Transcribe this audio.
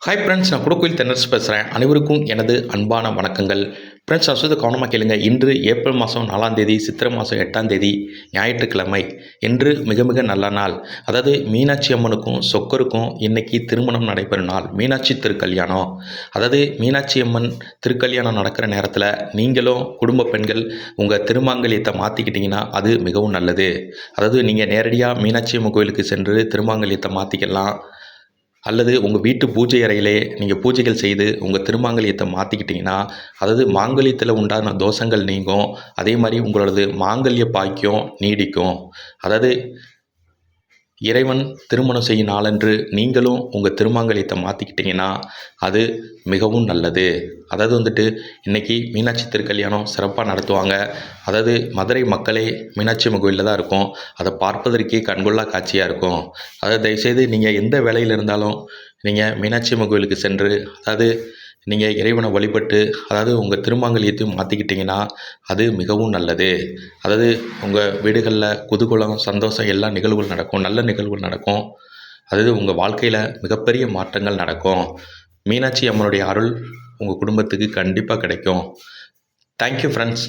Hi friends, நான் குடக்கோயில் தென்னரசு பேசுகிறேன். அனைவருக்கும் எனது அன்பான வணக்கங்கள். ஃப்ரெண்ட்ஸ், நான் சொல்றது கவனமாக கேளுங்க. இன்று ஏப்ரல் மாதம் 4ஆம் தேதி, சித்திரை மாதம் 8ஆம் தேதி, ஞாயிற்றுக்கிழமை. இன்று மிக மிக நல்ல நாள். அதாவது மீனாட்சி அம்மனுக்கும் சொக்கருக்கும் இன்னைக்கு திருமணம் நடைபெறும் நாள். மீனாட்சி திருக்கல்யாணம். அதாவது மீனாட்சி அம்மன் திருக்கல்யாணம் நடக்கிற நேரத்தில் நீங்களும் குடும்ப பெண்கள் உங்கள் திருமாங்கல்யத்தை மாற்றிக்கிட்டிங்கன்னா அது மிகவும் நல்லது. அதாவது நீங்கள் நேரடியாக மீனாட்சி அம்மன் கோயிலுக்கு சென்று திருமாங்கல்யத்தை மாற்றிக்கலாம். அல்லது உங்கள் வீட்டு பூஜை அறையிலே நீங்கள் பூஜைகள் செய்து உங்கள் திருமாங்கல்யத்தை மாற்றிக்கிட்டிங்கன்னா, அதாவது மாங்கல்யத்தில் உண்டான தோஷங்கள் நீங்கும். அதே மாதிரி உங்களோடது மாங்கல்ய பாக்கியம் நீடிக்கும். அதாவது இறைவன் திருமணம் செய்யும் நாளன்று நீங்களும் உங்கள் திருமாங்கல்யத்தை மாற்றிக்கிட்டிங்கன்னா அது மிகவும் நல்லது. அதாவது இன்றைக்கி மீனாட்சி திருக்கல்யாணம் சிறப்பாக நடத்துவாங்க. அதாவது மதுரை மக்களே மீனாட்சி அம்மன் கோயிலில் தான் இருக்கும். அதை பார்ப்பதற்கே கண்கொள்ளா காட்சியாக இருக்கும். அதாவது தயவுசெய்து நீங்கள் எந்த வேலையில் இருந்தாலும் நீங்கள் மீனாட்சி அம்மன் கோயிலுக்கு சென்று, அதாவது நீங்கள் இறைவனை வழிபட்டு, அதாவது உங்கள் திருமாங்கல்யத்தையும் மாற்றிக்கிட்டிங்கன்னா அது மிகவும் நல்லது. அதாவது உங்கள் வீடுகளில் குதூகலம், சந்தோஷம் எல்லா நிகழ்வுகள் நடக்கும். நல்ல நிகழ்வுகள் நடக்கும். அதாவது உங்கள் வாழ்க்கையில் மிகப்பெரிய மாற்றங்கள் நடக்கும். மீனாட்சி அம்மனுடைய அருள் உங்கள் குடும்பத்துக்கு கண்டிப்பாக கிடைக்கும். Thank you friends.